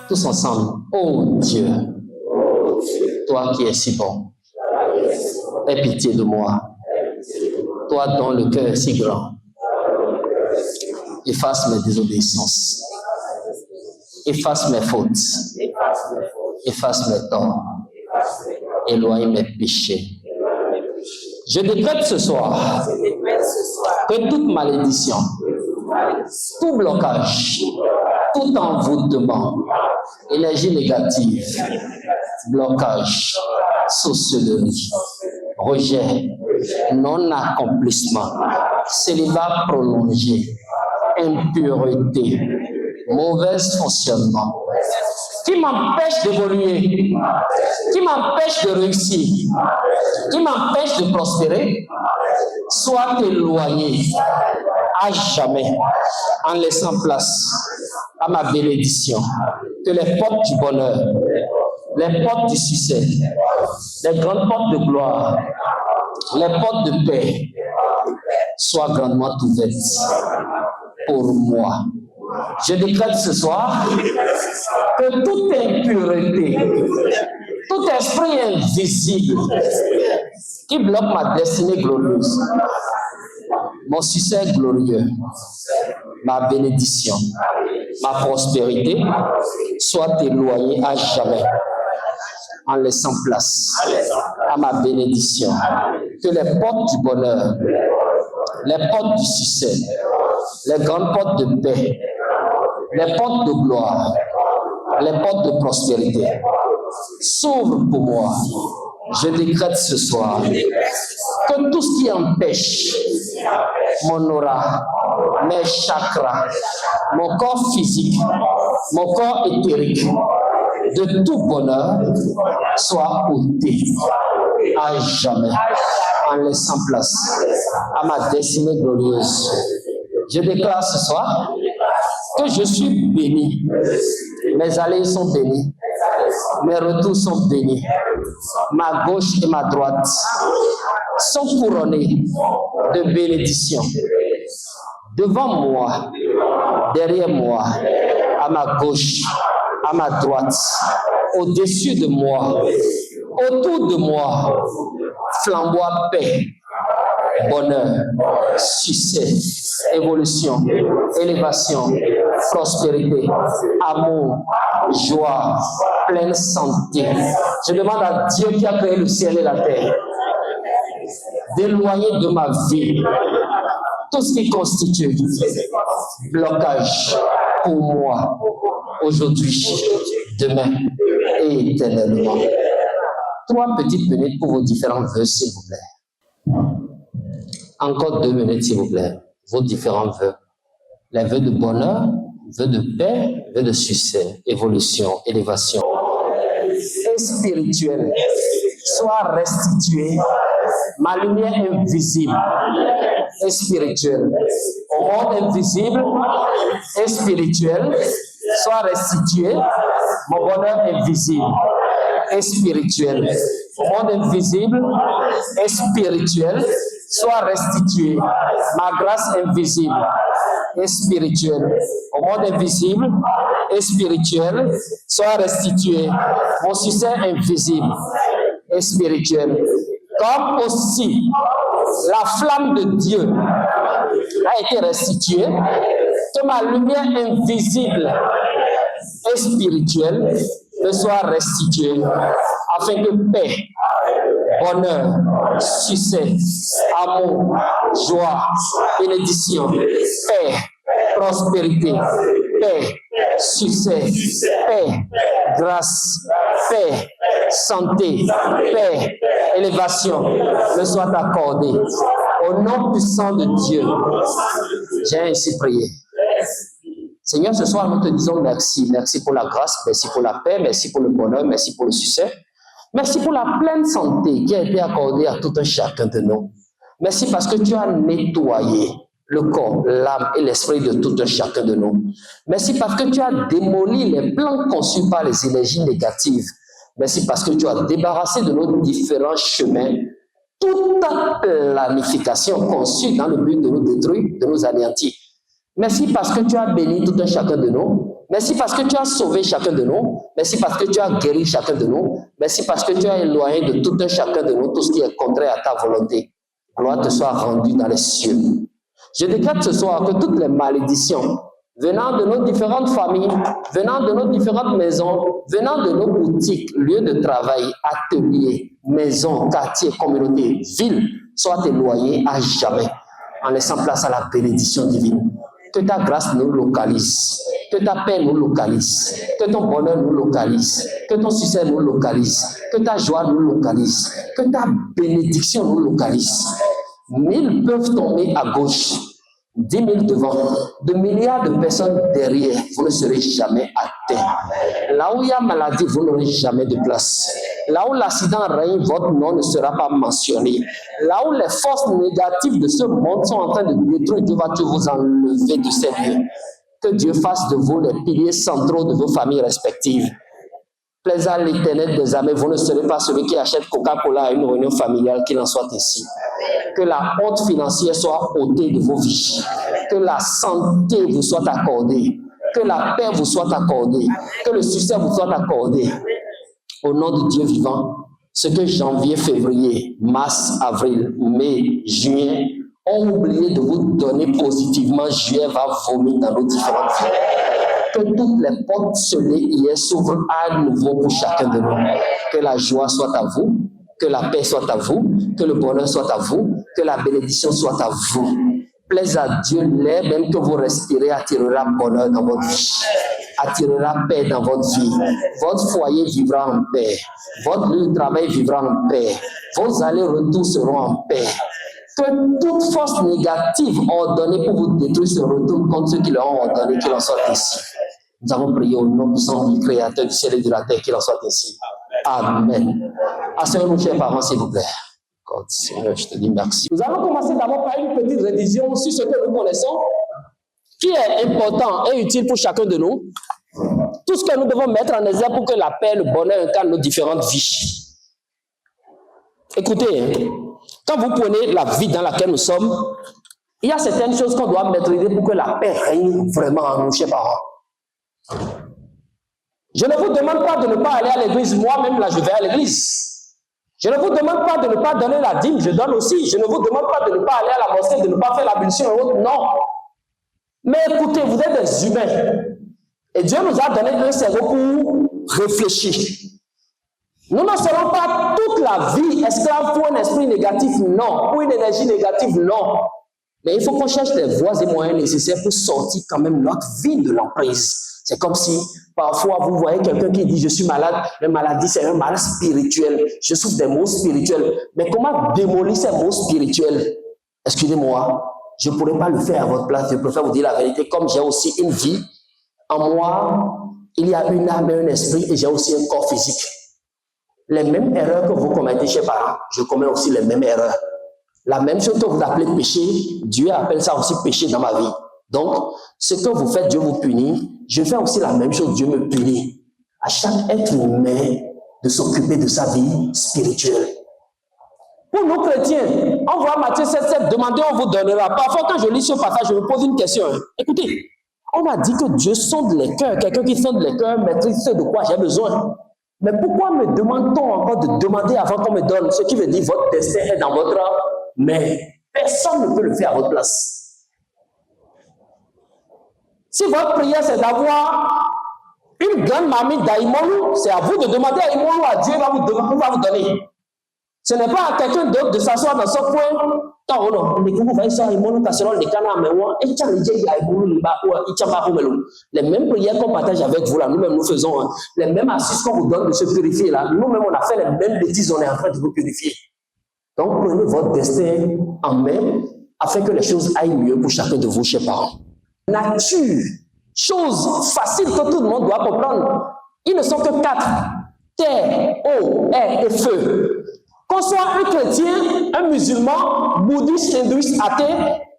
Tous ensemble. Oh Dieu, toi qui es si bon, aie pitié de moi. Toi dont le cœur est si grand, efface mes désobéissances, efface mes fautes, efface mes torts, éloigne mes péchés. Je décrète ce soir que toute malédiction, tout blocage, tout envoûtement, énergie négative, blocage, sorcellerie, rejet, non-accomplissement, célibat prolongé, impureté, mauvais fonctionnement, qui m'empêche d'évoluer, qui m'empêche de réussir, qui m'empêche de prospérer, soit éloigné à jamais en laissant place à ma bénédiction. Que les portes du bonheur, les portes du succès, les grandes portes de gloire, les portes de paix soient grandement ouvertes pour moi. Je décrète ce soir que toute impureté, tout esprit invisible qui bloque ma destinée glorieuse, mon succès glorieux, ma bénédiction, ma prospérité, soit éloignée à jamais en laissant place à ma bénédiction. Que les portes du bonheur, les portes du succès, les grandes portes de paix, les portes de gloire, les portes de prospérité s'ouvrent pour moi. Je décrète ce soir que tout ce qui empêche mon aura, mes chakras, mon corps physique, mon corps éthérique, de tout bonheur, soit ôté à jamais en laissant place à ma destinée glorieuse. Je déclare ce soir que je suis béni. Mes allées sont bénies. Mes retours sont bénis. Ma gauche et ma droite sont couronnées de bénédictions. Devant moi, derrière moi, à ma gauche, à ma droite, au-dessus de moi, autour de moi, flamboie paix, bonheur, succès, évolution, élévation, prospérité, amour, joie, pleine santé. Je demande à Dieu qui a créé le ciel et la terre d'éloigner de ma vie tout ce qui constitue blocage pour moi, aujourd'hui, demain et éternellement. 3 petites minutes pour vos différents vœux, s'il vous plaît. Encore 2 minutes, s'il vous plaît. Vos différents vœux. Les vœux de bonheur, vœux de paix, vœux de succès, évolution, élévation. Et spirituel, soit restituée ma lumière invisible et spirituelle. Au monde invisible et spirituel, soit restitué mon bonheur invisible et spirituel. Au monde invisible et spirituel, soit restitué ma grâce invisible et spirituelle. Au monde invisible et spirituel, soit restitué mon succès invisible et spirituel. Comme aussi la flamme de Dieu a été restituée, que ma lumière invisible et spirituelle me soit restituée, afin que paix, bonheur, succès, amour, joie, bénédiction, paix, prospérité, paix, succès, paix, grâce, paix, santé, paix, élévation me soit accordée. Au nom puissant de Dieu, j'ai ainsi prié. Seigneur, ce soir, nous te disons merci. Merci pour la grâce, merci pour la paix, merci pour le bonheur, merci pour le succès. Merci pour la pleine santé qui a été accordée à tout un chacun de nous. Merci parce que tu as nettoyé le corps, l'âme et l'esprit de tout un chacun de nous. Merci parce que tu as démoli les plans conçus par les énergies négatives. Merci parce que tu as débarrassé de nos différents chemins toute planification conçue dans le but de nous détruire, de nous anéantir. Merci parce que tu as béni tout un chacun de nous. Merci parce que tu as sauvé chacun de nous. Merci parce que tu as guéri chacun de nous. Merci parce que tu as éloigné de tout un chacun de nous tout ce qui est contraire à ta volonté. Gloire te soit rendue dans les cieux. Je décrète ce soir que toutes les malédictions venant de nos différentes familles, venant de nos différentes maisons, venant de nos boutiques, lieux de travail, ateliers, maisons, quartiers, communautés, villes, soient éloignées à jamais, en laissant place à la bénédiction divine. Que ta grâce nous localise, que ta paix nous localise, que ton bonheur nous localise, que ton succès nous localise, que ta joie nous localise, que ta bénédiction nous localise. 1000 peuvent tomber à gauche, 10 000 devant, de milliards de personnes derrière, vous ne serez jamais à terre. Là où il y a maladie, vous n'aurez jamais de place. Là où l'accident règne, votre nom ne sera pas mentionné. Là où les forces négatives de ce monde sont en train de détruire, Dieu va vous enlever de ces lieux. Que Dieu fasse de vous les piliers centraux de vos familles respectives. Plaise à l'Éternel des armées, vous ne serez pas celui qui achète Coca-Cola à une réunion familiale, qu'il en soit ainsi. Que la honte financière soit ôtée de vos vies. Que la santé vous soit accordée. Que la paix vous soit accordée. Que le succès vous soit accordé. Au nom de Dieu vivant, ce que janvier, février, mars, avril, mai, juin ont oublié de vous donner positivement, juillet va vomir dans nos différentes vies. Que toutes les portes scellées hier s'ouvrent à nouveau pour chacun de nous. Que la joie soit à vous, que la paix soit à vous, que le bonheur soit à vous, que la bénédiction soit à vous. Plaise à Dieu, l'air même que vous respirez attirera bonheur dans votre vie, attirera paix dans votre vie. Votre foyer vivra en paix, votre lieu de travail vivra en paix, vos allers-retours seront en paix. Que toute force négative ordonnée pour vous détruire se retourne contre ceux qui leur ont ordonné qu'il en soit ainsi. Nous avons prié au nom puissant du Créateur du ciel et de la terre, qu'il en soit ainsi. Amen. Asseyons-nous, chers parents, s'il vous plaît. God, Seigneur, je te dis merci. Nous allons commencer d'abord par une petite révision sur ce que nous connaissons, qui est important et utile pour chacun de nous. Tout ce que nous devons mettre en exergue pour que la paix et le bonheur incarnent nos différentes vies. Écoutez, quand vous prenez la vie dans laquelle nous sommes, il y a certaines choses qu'on doit maîtriser pour que la paix règne vraiment en nous, chers parents. Je ne vous demande pas de ne pas aller à l'église. Moi-même, là, je vais à l'église. Je ne vous demande pas de ne pas donner la dîme. Je donne aussi. Je ne vous demande pas de ne pas aller à la mosquée, de ne pas faire l'ablution et autres. Non. Mais écoutez, vous êtes des humains. Et Dieu nous a donné un cerveau pour réfléchir. Nous ne serons pas toute la vie esclaves pour un esprit négatif, non. Pour une énergie négative, non. Mais il faut qu'on cherche les voies et moyens nécessaires pour sortir quand même notre vie de l'emprise. C'est comme si, parfois, vous voyez quelqu'un qui dit « Je suis malade », mais maladie, c'est un mal spirituel. Je souffre des maux spirituels. Mais comment démolir ces maux spirituels? Excusez-moi, je ne pourrais pas le faire à votre place. Je préfère vous dire la vérité. Comme j'ai aussi une vie, en moi, il y a une âme et un esprit, et j'ai aussi un corps physique. Les mêmes erreurs que vous commettez chez parents, je commets aussi les mêmes erreurs. La même chose que vous appelez péché, Dieu appelle ça aussi péché dans ma vie. Donc, ce que vous faites, Dieu vous punit. Je fais aussi la même chose, Dieu me punit. À chaque être humain de s'occuper de sa vie spirituelle. Pour nous chrétiens, on voit Matthieu 7,7, demandez, on vous donnera. Parfois, quand je lis ce passage, je me pose une question. Écoutez, on m'a dit que Dieu sonde les cœurs. Quelqu'un qui sonde les cœurs maîtrise ce de quoi j'ai besoin. Mais pourquoi me demande-t-on encore de demander avant qu'on me donne? Ce qui veut dire votre destin est dans votre main. Personne ne peut le faire à votre place. Si votre prière c'est d'avoir une grande marmite d'Aïmolou, c'est à vous de demander à Aïmolou, à Dieu va vous donner. Ce n'est pas à quelqu'un d'autre de s'asseoir dans ce coin. Les mêmes prières qu'on partage avec vous là, nous-mêmes nous faisons, hein. Les mêmes assises qu'on vous donne de se purifier là, nous-mêmes on a fait les mêmes bêtises, on est en train de vous purifier. Donc prenez votre destin en main afin que les choses aillent mieux pour chacun de vous, chers parents. Nature, chose facile que tout le monde doit comprendre. Ils ne sont que 4. Terre, eau, air et feu. Qu'on soit un chrétien, un musulman, bouddhiste, hindouiste, athée,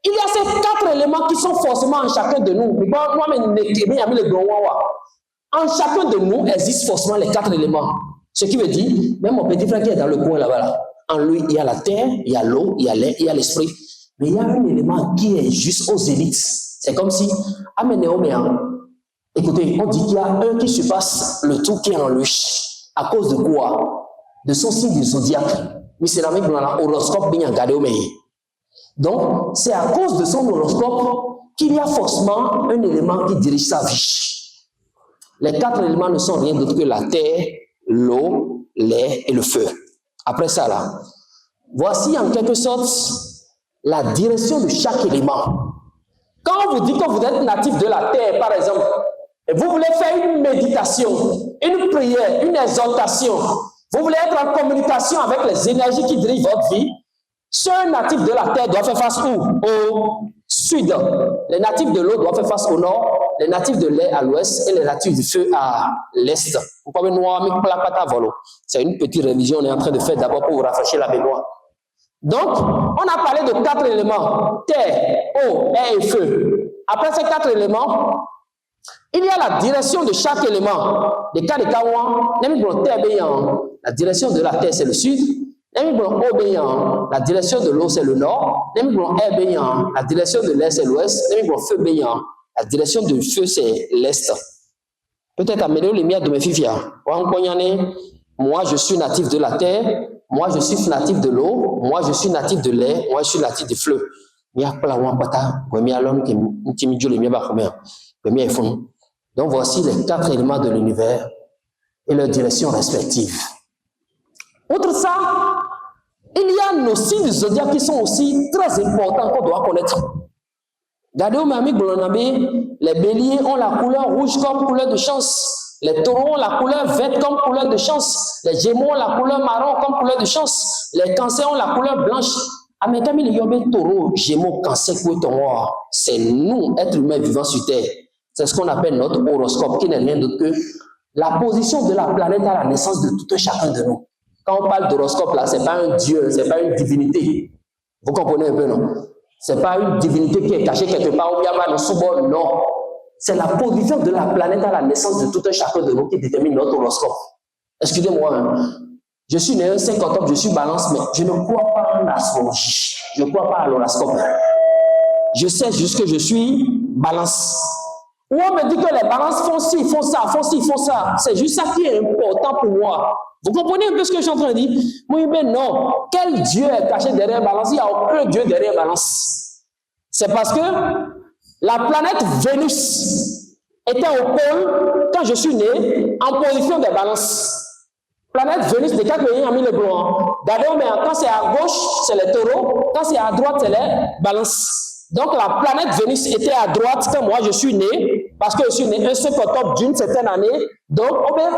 il y a ces 4 éléments qui sont forcément en chacun de nous. En chacun de nous existent forcément les 4 éléments. Ce qui veut dire, même mon petit frère qui est dans le coin là-bas, là, en lui, il y a la terre, il y a l'eau, il y a l'air, il y a l'esprit. Mais il y a un élément qui est juste aux zéniths. C'est comme si, écoutez, on dit qu'il y a un qui se passe le tout qui est en lui. À cause de quoi? De son signe du zodiaque. Mais c'est la même dans l'horoscope bien regardé au meilleur. Donc, c'est à cause de son horoscope qu'il y a forcément un élément qui dirige sa vie. Les 4 éléments ne sont rien d'autre que la terre, l'eau, l'air et le feu. Après ça, là, voici en quelque sorte la direction de chaque élément. Quand on vous dit que vous êtes natif de la terre, par exemple, et vous voulez faire une méditation, une prière, une exhortation, vous voulez être en communication avec les énergies qui dirigent votre vie, ce natif de la terre doit faire face où? Au sud. Les natifs de l'eau doivent faire face au nord, les natifs de l'air à l'ouest et les natifs du feu à l'est. Vous pouvez noir, mais pas la volo. C'est une petite révision qu'on est en train de faire d'abord pour vous rafraîchir la mémoire. Donc, on a parlé de 4 éléments, terre, eau, air et feu. Après ces 4 éléments, il y a la direction de chaque élément. Des cas de Kawan, la direction de la terre c'est le sud, la direction de l'eau c'est le nord, la direction de l'air c'est l'ouest, la direction du feu c'est l'est. Peut-être améliorer les miens de mes filles. Moi je suis natif de la terre, moi je suis natif de l'eau, moi je suis natif de l'air, moi je suis natif du feu. Donc voici les 4 éléments de l'univers et leurs directions respectives. Outre ça, il y a nos signes du zodiaque qui sont aussi très importants qu'on doit connaître. Regardez au Mamie Bolonabé, les béliers ont la couleur rouge comme couleur de chance. Les taureaux ont la couleur verte comme couleur de chance. Les gémeaux ont la couleur marron comme couleur de chance. Les cancers ont la couleur blanche. Ametami le yobé taureau, gémeaux, cancer, c'est nous, êtres humains vivants sur Terre. C'est ce qu'on appelle notre horoscope, qui n'est rien d'autre que la position de la planète à la naissance de tout un chacun de nous. Quand on parle d'horoscope, là, ce n'est pas un dieu, ce n'est pas une divinité. Vous comprenez un peu, non? Ce n'est pas une divinité qui est cachée quelque part au Yama, au non. C'est la position de la planète à la naissance de tout un chacun de nous qui détermine notre horoscope. Excusez-moi, hein. Je suis né un 5 octobre, je suis balance, mais je ne crois pas en astrologie. Je ne crois pas à l'horoscope. Je sais juste que je suis balance. Ou on me dit que les balances font ci, font ça, font ci, font ça. C'est juste ça qui est important pour moi. Vous comprenez un peu ce que je suis en train de dire? Oui, mais non. Quel Dieu est caché derrière balance? Il n'y a aucun Dieu derrière balance. C'est parce que la planète Vénus était au pôle quand je suis né en position de balance. Planète Vénus, des cas que j'ai mis le blanc. Regardez, mais quand c'est à gauche, c'est les taureaux. Quand c'est à droite, c'est les balances. Donc la planète Vénus était à droite quand moi je suis né, parce que je suis né un 5 octobre d'une certaine année. Donc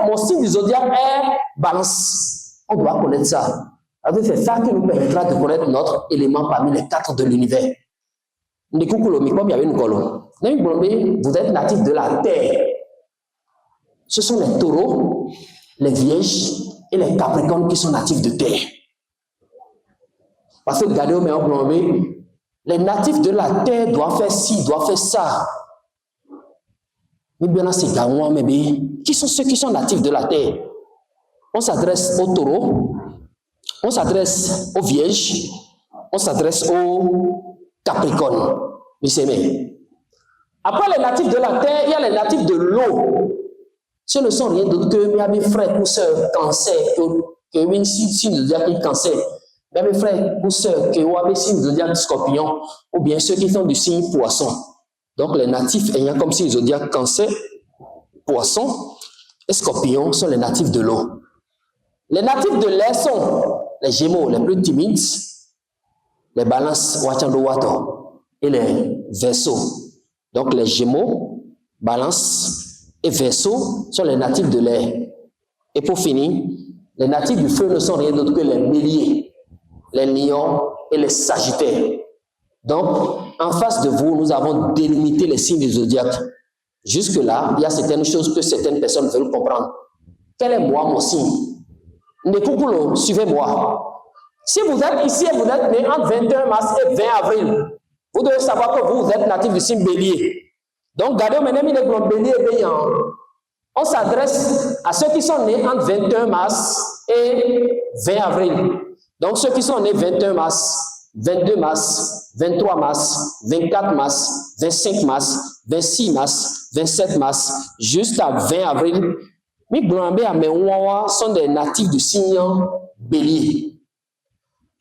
mon signe du zodiaque est balance. On doit connaître ça. C'est ça qui nous permettra de connaître notre élément parmi les 4 de l'univers. Vous êtes natif de la terre. Ce sont les taureaux, les vierges et les capricornes qui sont natifs de terre. Parce que regardez, les natifs de la terre doivent faire ci, doivent faire ça. Mais bien là, c'est qui sont ceux qui sont natifs de la terre? On s'adresse aux taureaux, on s'adresse aux vierges, on s'adresse aux capricornes. Après les natifs de la terre, il y a les natifs de l'eau. Ce ne sont rien d'autre que mes frères ou sœurs cancer, que une signe de diable cancer. Mes frères ou sœurs qui ont un signe zodiaque scorpion, ou bien ceux qui sont du signe poisson. Donc les natifs ayant comme signe zodiaque cancer, poisson et scorpion sont les natifs de l'eau. Les natifs de l'air sont les gémeaux les plus timides, les balances wachando wato et les verseaux. Donc les gémeaux, balances et verseaux sont les natifs de l'air. Et pour finir, les natifs du feu ne sont rien d'autre que les béliers, les lions et les sagittaires. Donc, en face de vous, nous avons délimité les signes du zodiaque. Jusque-là, il y a certaines choses que certaines personnes veulent comprendre. Quel est moi, mon signe? Nekoukoulou, suivez-moi. Si vous êtes ici et vous êtes né entre 21 mars et 20 avril, vous devez savoir que vous êtes natif du signe bélier. Donc, gardez maintenant les béliers et béliers. On s'adresse à ceux qui sont nés entre 21 mars et 20 avril. Donc, ceux qui sont nés 21 mars, 22 mars, 23 mars, 24 mars, 25 mars, 26 mars, 27 mars, jusqu'à 20 avril. Mais sont des natifs du signe bélier.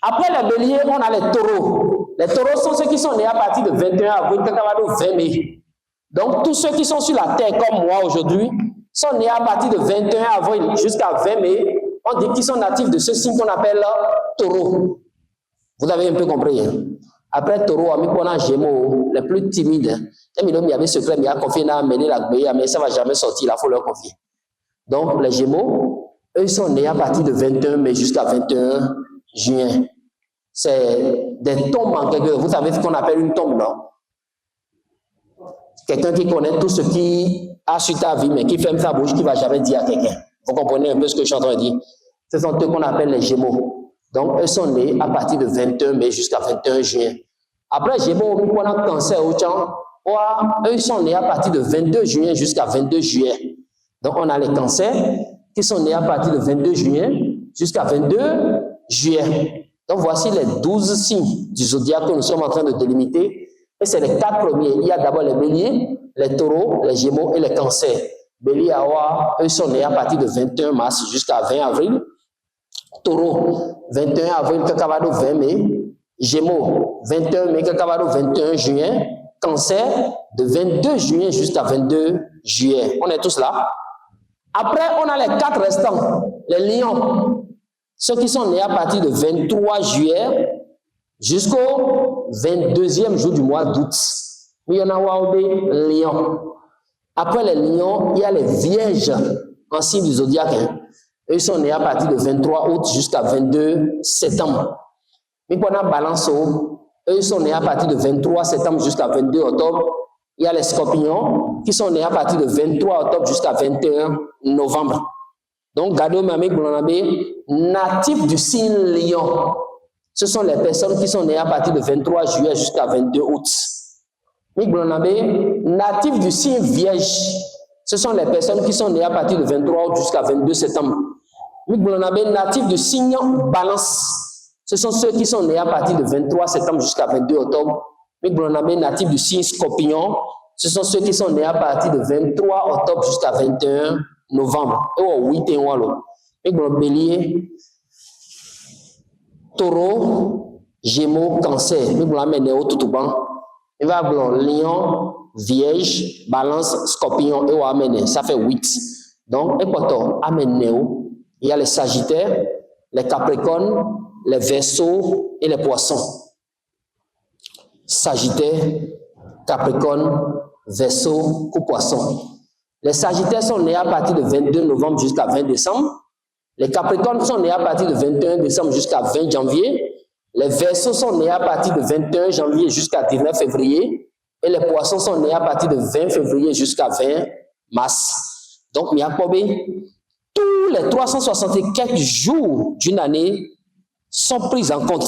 Après les béliers, on a les taureaux. Les taureaux sont ceux qui sont nés à partir de 21 avril, 20 mai. Donc, tous ceux qui sont sur la terre comme moi aujourd'hui sont nés à partir de 21 avril jusqu'à 20 mai. On dit qu'ils sont natifs de ce signe qu'on appelle taureau. Vous avez un peu compris. Hein? Après taureau, on a Gémeaux, les plus timides. Il y avait secret, mais il y a confié à mener la gbéa, mais ça ne va jamais sortir, il faut leur confier. Donc, les Gémeaux, eux, ils sont nés à partir de 21 mai jusqu'à 21 juin. C'est des tombes en quelque. Vous savez ce qu'on appelle une tombe, non? Quelqu'un qui connaît tout ce qui a sur ta vie, mais qui ferme sa bouche, qui ne va jamais dire à quelqu'un. Vous comprenez un peu ce que je suis en train de dire? Ce sont eux qu'on appelle les Gémeaux. Donc, eux sont nés à partir de 21 mai jusqu'à 21 juin. Après, Gémeaux, on a cancer au temps. Eux sont nés à partir de 22 juin jusqu'à 22 juillet. Donc, on a les cancers qui sont nés à partir de 22 juin jusqu'à 22 juillet. Donc, voici les 12 signes du zodiaque que nous sommes en train de délimiter. Et c'est les 4 premiers. Il y a d'abord les béliers, les taureaux, les gémeaux et les cancers. Bélier, eux sont nés à partir de 21 mars jusqu'à 20 avril. Taureau, 21 avril, Kakavado, 20 mai. Gémeaux, 21 mai, Kakavado, 21 juin. Cancer, de 22 juin jusqu'à 22 juillet. On est tous là. Après, on a les 4 restants. Les lions, ceux qui sont nés à partir de 23 juillet jusqu'au 22e jour du mois d'août. Il y en a des lions. Après les lions, il y a les vierges en signe du zodiaque. Eux sont nés à partir de 23 août jusqu'à 22 septembre. Mais pendant balance, eux sont nés à partir de 23 septembre jusqu'à 22 octobre. Il y a les scorpions qui sont nés à partir de 23 octobre jusqu'à 21 novembre. Donc, Gado Mamik Blonabé, natifs du signe lion. Ce sont les personnes qui sont nées à partir de 23 juillet jusqu'à 22 août. Mik Blonabé, natifs du signe vierge. Ce sont les personnes qui sont nées à partir de 23 août jusqu'à 22 septembre. Mik Blonabé, natifs du signe balance. Ce sont ceux qui sont nés à partir de 23 septembre jusqu'à 22 octobre. Mik Blonabé, natifs du signe scorpion. Ce sont ceux qui sont nés à partir de 23 octobre jusqu'à 21 novembre. Et au 8 et 1 alors. Mik Blonabé, bélier, taureau, gémeaux, cancer. Mik Blonabé, néo, tout ban. Il va avoir lion, vierge, balance, scorpion et au amené. Ça fait 8. Donc, équateur, amenéo. Il y a les sagittaires, les capricornes, les verseaux et les poissons. Sagittaire, capricorne, verseau ou poisson. Les sagittaires sont nés à partir de 22 novembre jusqu'à 20 décembre. Les capricornes sont nés à partir de 21 décembre jusqu'à 20 janvier. Les verseaux sont nés à partir de 21 janvier jusqu'à 19 février. Et les poissons sont nés à partir de 20 février jusqu'à 20 mars. Donc, tous les 364 jours d'une année sont pris en compte.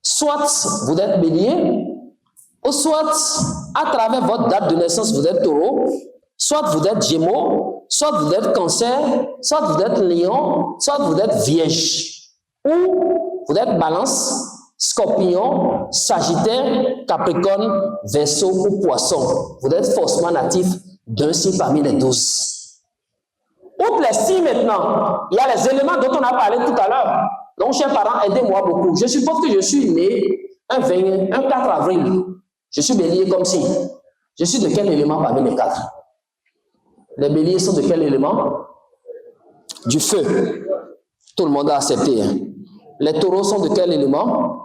Soit vous êtes bélier, ou soit à travers votre date de naissance, vous êtes taureau, soit vous êtes gémeaux, soit vous êtes cancer, soit vous êtes lion, soit vous êtes vierge. Ou vous êtes balance, scorpion, sagittaire, capricorne, verseau ou poisson. Vous êtes forcément natif d'un signe parmi les 12. Outre les signes maintenant, il y a les éléments dont on a parlé tout à l'heure. Donc, chers parents, aidez-moi beaucoup. Je suppose que je suis né un 4 avril. Je suis bélier comme si. Je suis de quel élément parmi les 4? Les béliers sont de quel élément? Du feu. Tout le monde a accepté. Hein? Les taureaux sont de quel élément?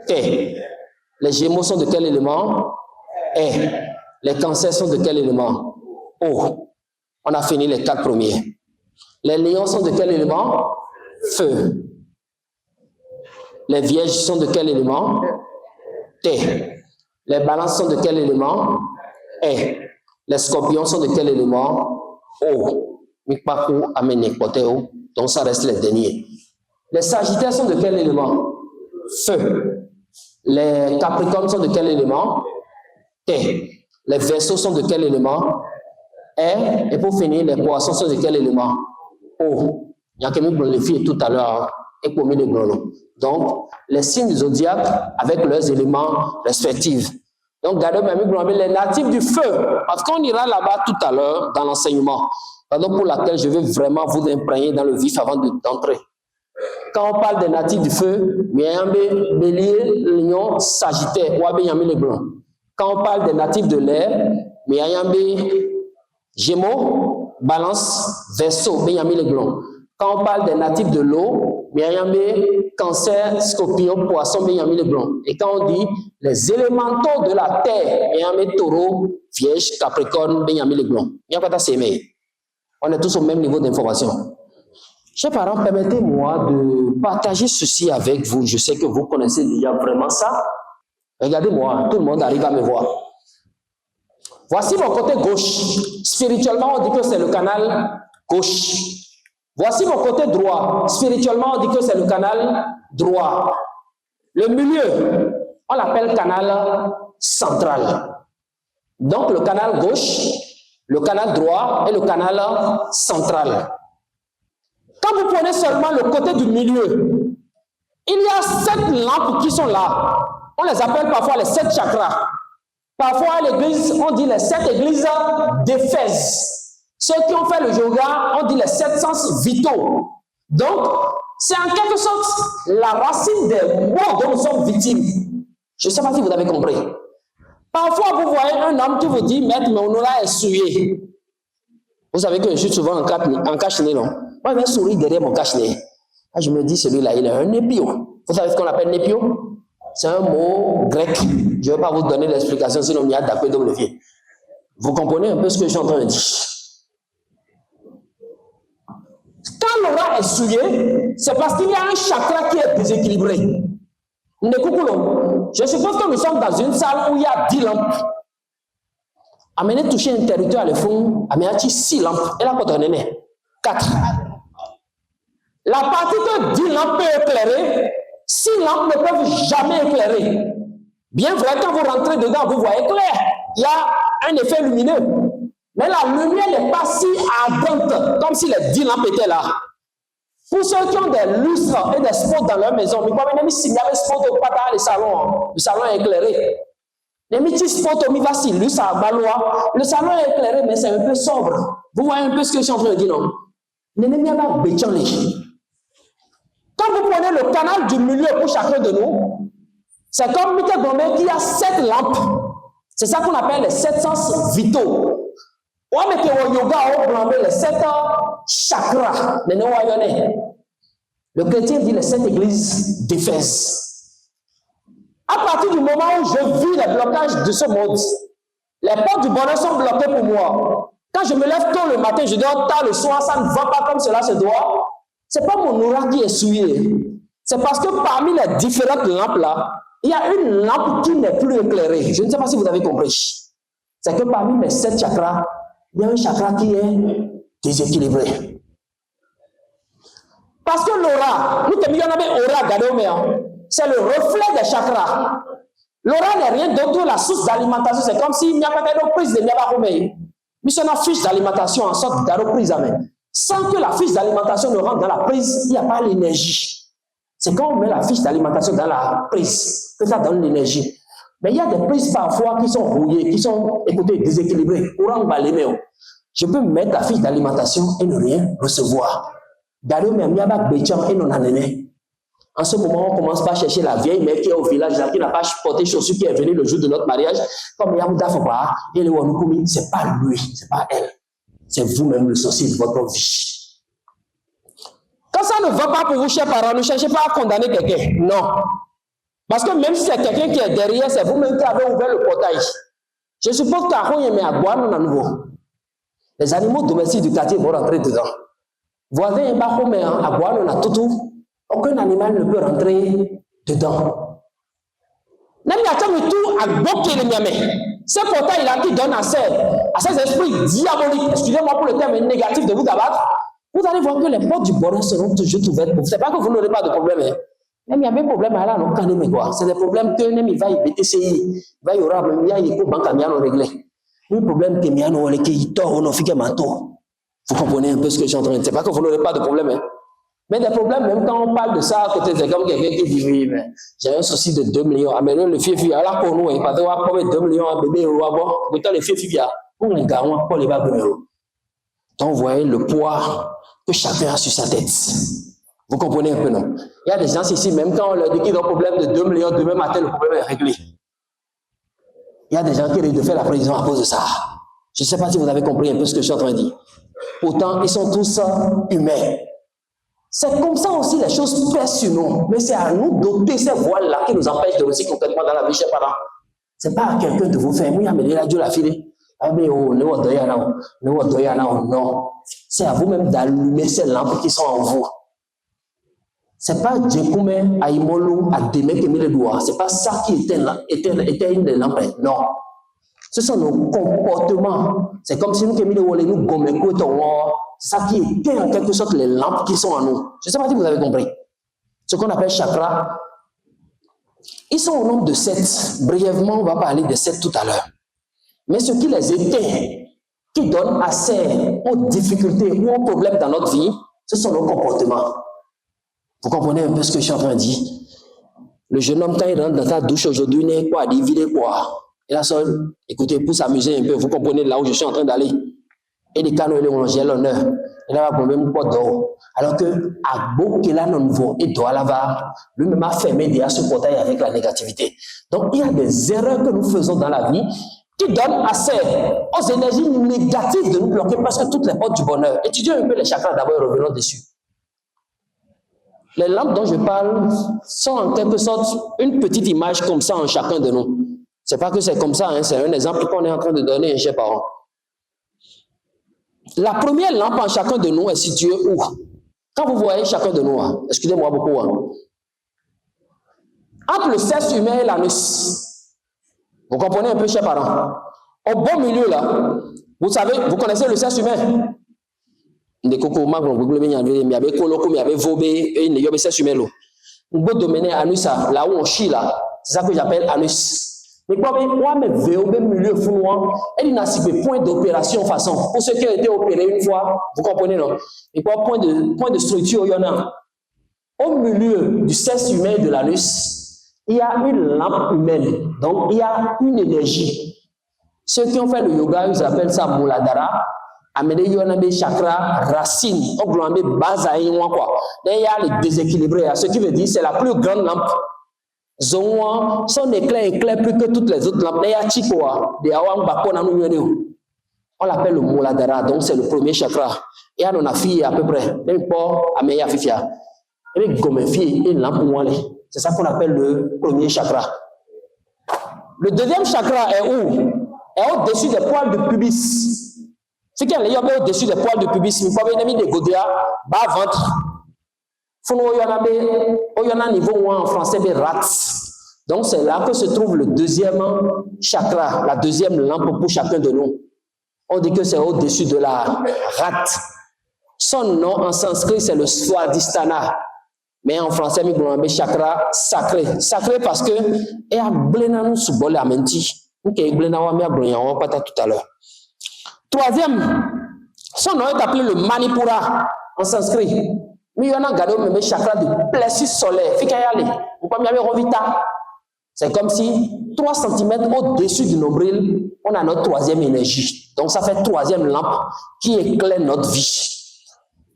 Terre. Les gémeaux sont de quel élément? Air. Les cancers sont de quel élément? Eau. On a fini les 4 premiers. Les lions sont de quel élément? Feu. Les vierges sont de quel élément? Terre. Les balances sont de quel élément? Air. Les scorpions sont de quel élément? Eau. Donc ça reste les derniers. Les sagittaires sont de quel élément? Feu. Les capricornes sont de quel élément? Terre. Les verseaux sont de quel élément? Air. Et pour finir, les poissons sont de quel élément? Eau. Il y a quelqu'un qui me l'a fait tout à l'heure. et pour les blancs. Donc, les signes du zodiaque avec leurs éléments respectifs. Donc, regardez même les natifs du feu, parce qu'on ira là-bas tout à l'heure dans l'enseignement, raison pour laquelle je vais vraiment vous imprégner dans le vif avant d'entrer. Quand on parle des natifs du feu, Miambe, Bélier, Lion, Sagittaire, Ouabe, Yami les blancs. Quand on parle des natifs de l'air, Miambe, Gémeaux, Balance, Verseau, Benjamin les blancs. Quand on parle des natifs de l'eau, Miambe, Cancer, Scorpion, Poisson, Benjamin les blancs. Et quand on dit les élémentaux de la terre, Miambe, Taureau, Vierge, Capricorne, Benjamin les blancs. On est tous au même niveau d'information. Chers parents, permettez-moi de partager ceci avec vous. Je sais que vous connaissez déjà vraiment ça. Regardez-moi, tout le monde arrive à me voir. Voici mon côté gauche. Spirituellement, on dit que c'est le canal gauche. Voici mon côté droit. Spirituellement, on dit que c'est le canal droit. Le milieu, on l'appelle canal central. Donc, le canal gauche, le canal droit et le canal central. Quand vous prenez seulement le côté du milieu, il y a 7 lampes qui sont là. On les appelle parfois les 7 chakras. Parfois, à l'église, on dit les 7 églises d'Éphèse. Ceux qui ont fait le yoga, on dit les 7 sens vitaux. Donc, c'est en quelque sorte la racine des maux dont nous sommes victimes. Je ne sais pas si vous avez compris. Parfois, vous voyez un homme qui vous dit, maître, mais on aura essuyé. Vous savez que je suis souvent en cache-nez, non? Moi, je vais sourire derrière mon cache-nez. Je me dis, celui-là, il est un népio. Vous savez ce qu'on appelle népio? C'est un mot grec. Je ne vais pas vous donner l'explication, sinon il y a d'après de le vieux. Vous comprenez un peu ce que je suis en train de dire? Quand l'aura est souillé, c'est parce qu'il y a un chakra qui est déséquilibré. Je suppose que nous sommes dans une salle où il y a 10 lampes. Amenez toucher un territoire à le fond, amenez 6 lampes. Et là, quand on est 4. La partie que 10 lampes peut éclairer, 6 lampes ne peuvent jamais éclairer. Bien vrai, quand vous rentrez dedans, vous voyez clair. Il y a un effet lumineux. Mais la lumière n'est pas si ardente, comme si les 10 lampes étaient là. Pour ceux qui ont des lustres et des spots dans leur maison, même s'il y a des spots pas dans le salon est éclairé. Les petits spots, le salon est éclairé, mais c'est un peu sobre. Vous voyez un peu ce que je suis en train de dire, non? Quand vous prenez le canal du milieu pour chacun de nous, c'est comme Michael Gomez qui a 7 lampes. C'est ça qu'on appelle les 7 sens vitaux. On met au yoga, on les 7 chakras. Le chrétien dit les 7 églises d'Éphèse. À partir du moment où je vis les blocages de ce monde, les portes du bonheur sont bloquées pour moi. Quand je me lève tôt le matin, je dors tard le soir, ça ne va pas comme cela se doit. Ce n'est pas mon aura qui est souillé. C'est parce que parmi les différentes lampes là, il y a une lampe qui n'est plus éclairée. Je ne sais pas si vous avez compris. C'est que parmi mes 7 chakras, il y a un chakra qui est déséquilibré. Parce que l'aura, nous te aura, c'est le reflet des chakras. L'aura n'est rien d'autre que la source d'alimentation. C'est comme s'il n'y a pas de prise de miabaromé. Mais c'est une fiche d'alimentation en sorte de prise. Sans que la fiche d'alimentation ne rentre dans la prise, il n'y a pas l'énergie. C'est quand on met la fiche d'alimentation dans la prise que ça donne l'énergie. Mais il y a des prises parfois qui sont rouillées, qui sont, écoutez, déséquilibrées. Je peux mettre la fiche d'alimentation et ne rien recevoir. En ce moment, on commence par chercher la vieille mère qui est au village, qui n'a pas porté chaussures, qui est venue le jour de notre mariage. Comme Yamouda Foba, et le Wanukumi, ce n'est pas lui, ce n'est pas elle. C'est vous-même le sorcier de votre vie. Quand ça ne va pas pour vous, chers parents, ne cherchez pas à condamner quelqu'un. Non. Parce que même si c'est quelqu'un qui est derrière, c'est vous-même qui avez ouvert le portail. Je suppose qu'à Royaume à Guano, à nouveau, les animaux domestiques du quartier vont rentrer dedans. Voisin et Bahome à Guano, à Toutou, aucun animal ne peut rentrer dedans. Même il y a comme tout à bloquer les miamais. Ce portail-là qui donne à ces esprits diaboliques, excusez-moi pour le terme négatif de vous abattre, vous allez voir que les portes du bonheur seront toujours ouvertes. Ce n'est pas que vous n'aurez pas de problème. Même il y a des problèmes là, non, quand même quoi. C'est des problèmes que même il va y BTCI, il y aura même il y a banque à miano réglé. Le problème que miano est qui tord on fait manteau. Vous comprenez un peu ce que je suis en train de dire. C'est pas que vous n'aurez pas de problème. Mais des problèmes, même quand on parle de ça, à côté, c'est comme quelqu'un qui dit, oui, mais j'ai un souci de 2 millions. Ah, mais non, le fief, alors pour nous, parce qu'on va prendre 2 millions à bébé, ou à bon, autant le fief, pour les gars, on va pas les bas de euros. Donc, vous voyez le poids que chacun a sur sa tête. Vous comprenez un peu, non? Il y a des gens ici, même quand on leur dit qu'ils ont un problème de 2 millions, demain matin, le problème est réglé. Il y a des gens qui risquent de faire la prison à cause de ça. Je ne sais pas si vous avez compris un peu ce que je suis en train de dire. Pourtant, ils sont tous humains. C'est comme ça aussi les choses pèsent sur nous. Mais c'est à nous d'ôter ces voiles-là qui nous empêchent de réussir concrètement dans la vie, chers parents. Ce n'est pas à quelqu'un de vous faire. Oui, mais la Dieu l'a filé. Non. C'est à vous-même d'allumer ces lampes qui sont en vous. Ce n'est pas Djekoumé, Aïmolo, Ademe qui met les doigts. Ce n'est pas ça qui éteint les lampes. Non. Ce sont nos comportements. C'est comme si nous qui nous gommons. C'est ça qui éteint en quelque sorte les lampes qui sont en nous. Je ne sais pas si vous avez compris. Ce qu'on appelle chakra. Ils sont au nombre de 7. Brièvement, on va parler de 7 tout à l'heure. Mais ce qui les éteint, qui donne accès aux difficultés ou aux problèmes dans notre vie, ce sont nos comportements. Vous comprenez un peu ce que je suis en train de dire? Le jeune homme, quand il rentre dans sa douche aujourd'hui, il n'est quoi? Il vide quoi? Et là, seul, écoutez, pour s'amuser un peu, vous comprenez là où je suis en train d'aller. Et les canaux, ils ont mangé l'honneur. Il va prendre même pas d'or. Alors que, à beau qu'il a non nouveau, et doit l'avoir, lui-même a fermé déjà ce portail avec la négativité. Donc, il y a des erreurs que nous faisons dans la vie qui donnent accès aux énergies négatives de nous bloquer parce que toutes les portes du bonheur. Étudions un peu les chakras d'abord et revenons dessus. Les lampes dont je parle sont en quelque sorte une petite image comme ça en chacun de nous. C'est pas que c'est comme ça, hein, c'est un exemple qu'on est en train de donner, chers parents. La première lampe en chacun de nous est située où? Quand vous voyez chacun de nous, hein, excusez-moi beaucoup, hein, entre le sexe humain et l'anus. Vous comprenez un peu, chers parents? Au bon milieu, là, vous savez, vous connaissez le sexe humain? Des cocos, il y avait coloco, il y avait vobé, et il y avait sexe humain. On peut dominer anus, là où on chie, là. C'est ça que j'appelle anus. Mais moi, mais au milieu, il n'a pas point d'opération façon. Pour ceux qui ont été opérés une fois, vous comprenez, non? Et quoi, point de structure, il y en a. Au milieu du sexe humain et de l'anus, il y a une lampe humaine. Donc, il y a une énergie. Ceux qui ont fait le yoga, ils appellent ça Muladhara. Amener des chakras racines, au grand base à quoi. Il y a les déséquilibrés, ce qui veut dire c'est la plus grande lampe. Son éclair éclaire plus que toutes les autres lampes. On l'appelle le Muladhara, donc c'est le premier chakra. Et on a fille à peu près, même pas à meilleure fifia. Et comme fille, une lampe moelle. C'est ça qu'on appelle le premier chakra. Le deuxième chakra est où? Est au-dessus des poils de pubis. C'est qu'il y a au-dessus des poils de pubis, il faut avoir des godéas, bas ventre. Il y en a un niveau en français des rats. Donc c'est là que se trouve le deuxième chakra, la deuxième lampe pour chacun de nous. On dit que c'est au-dessus de la rate. Son nom en sanskrit c'est le Swadhisthana. Mais en français, il y a un chakra sacré. Sacré parce que il y a un sous bol à menti. Il y a un tout à l'heure. Troisième, son nom est appelé le Manipura en sanskrit. Mais il y en a gardé même chakra de plexus solaire. C'est comme si 3 cm au-dessus du nombril, on a notre troisième énergie. Donc ça fait troisième lampe qui éclaire notre vie.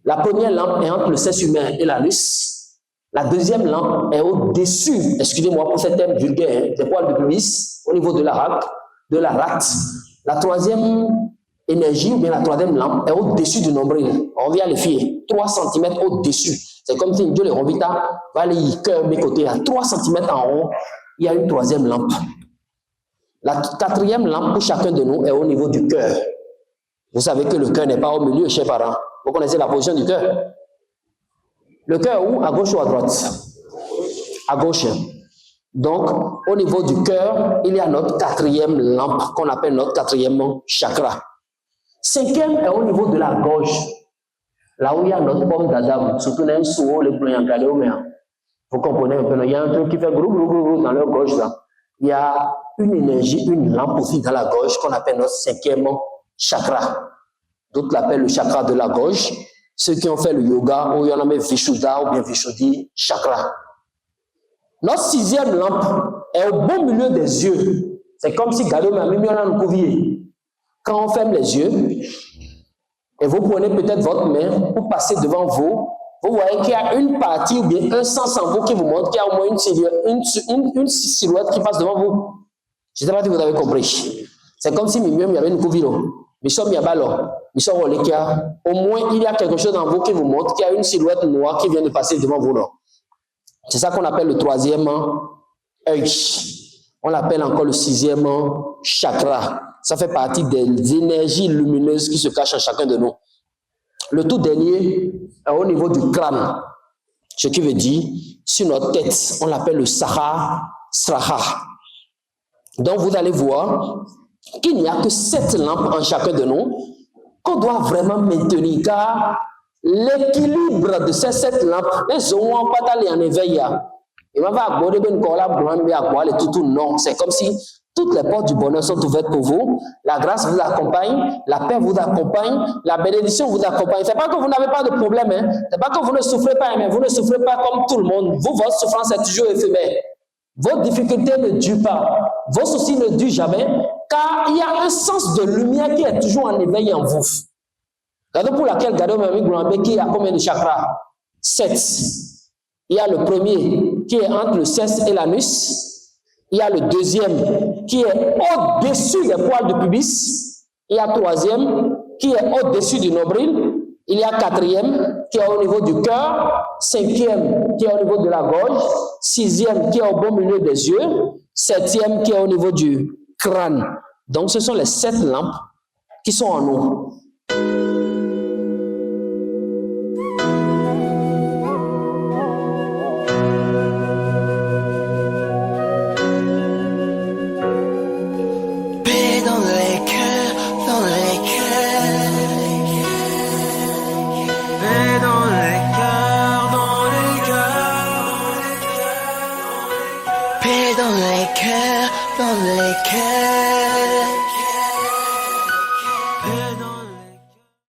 La première lampe est entre le sexe humain et l'anus. La deuxième lampe est au-dessus, excusez-moi pour ce terme vulgaire, des poils de pubis, au niveau de la rate. La troisième énergie, ou bien la troisième lampe, est au-dessus du nombril. On vient les filles, 3 cm au-dessus. C'est comme si Dieu les Rovita va aller cœur mes côtés, à 3 cm en haut, il y a une troisième lampe. La quatrième lampe pour chacun de nous est au niveau du cœur. Vous savez que le cœur n'est pas au milieu, chers parents. Vous connaissez la position du cœur? Le cœur où? À gauche ou à droite? À gauche. Donc, au niveau du cœur, il y a notre quatrième lampe qu'on appelle notre quatrième chakra. Cinquième est au niveau de la gorge. Là où il y a notre pomme d'Adam, surtout les sourds, les blancs en cadeau. Vous comprenez un peu, il y a un truc qui fait grou dans leur gorge là. Il y a une énergie, une lampe aussi dans la gorge qu'on appelle notre cinquième chakra. D'autres l'appellent le chakra de la gorge. ceux qui ont fait le yoga, ou il y en a même Vishuddha ou bien Vishuddhi chakra. Notre sixième lampe est au beau milieu des yeux. C'est comme si Gado m'a mis en couvier. Quand on ferme les yeux, et vous prenez peut-être votre main pour passer devant vous, vous voyez qu'il y a une partie ou bien un sens en vous qui vous montre qu'il y a au moins une silhouette qui passe devant vous. Je ne sais pas si vous avez compris. C'est comme si il y avait une couvier. Au moins, il y a quelque chose en vous qui vous montre qu'il y a une silhouette noire qui vient de passer devant vous. C'est ça qu'on appelle le troisième œil. On l'appelle encore le sixième chakra. Ça fait partie des énergies lumineuses qui se cachent en chacun de nous. Le tout dernier est au niveau du crâne. Ce qui veut dire, sur notre tête, on l'appelle le Sahasrara. Donc, vous allez voir qu'il n'y a que 7 lampes en chacun de nous qu'on doit vraiment maintenir, car l'équilibre de ces 7 lampes, les ont pas d'aller en éveil. Et on va aborder une non, c'est comme si toutes les portes du bonheur sont ouvertes pour vous. La grâce vous accompagne, la paix vous accompagne, la bénédiction vous accompagne. C'est pas que vous n'avez pas de problème, hein. C'est pas que vous ne souffrez pas, mais vous ne souffrez pas comme tout le monde. Vous, votre souffrance est toujours éphémère. Vos difficultés ne durent pas. Vos soucis ne durent jamais, car il y a un sens de lumière qui est toujours en éveil en vous. Regardez pour laquelle Gado Mami Goulambe qui a combien de chakras? 7. Il y a le premier qui est entre le cesse et l'anus. Il y a le deuxième qui est au-dessus des poils de pubis. Il y a le troisième qui est au-dessus du nombril. Il y a quatrième qui est au niveau du cœur. Cinquième qui est au niveau de la gorge. Sixième qui est au bon milieu des yeux. Septième qui est au niveau du crâne. Donc ce sont les 7 lampes qui sont en nous. Dans les cœurs,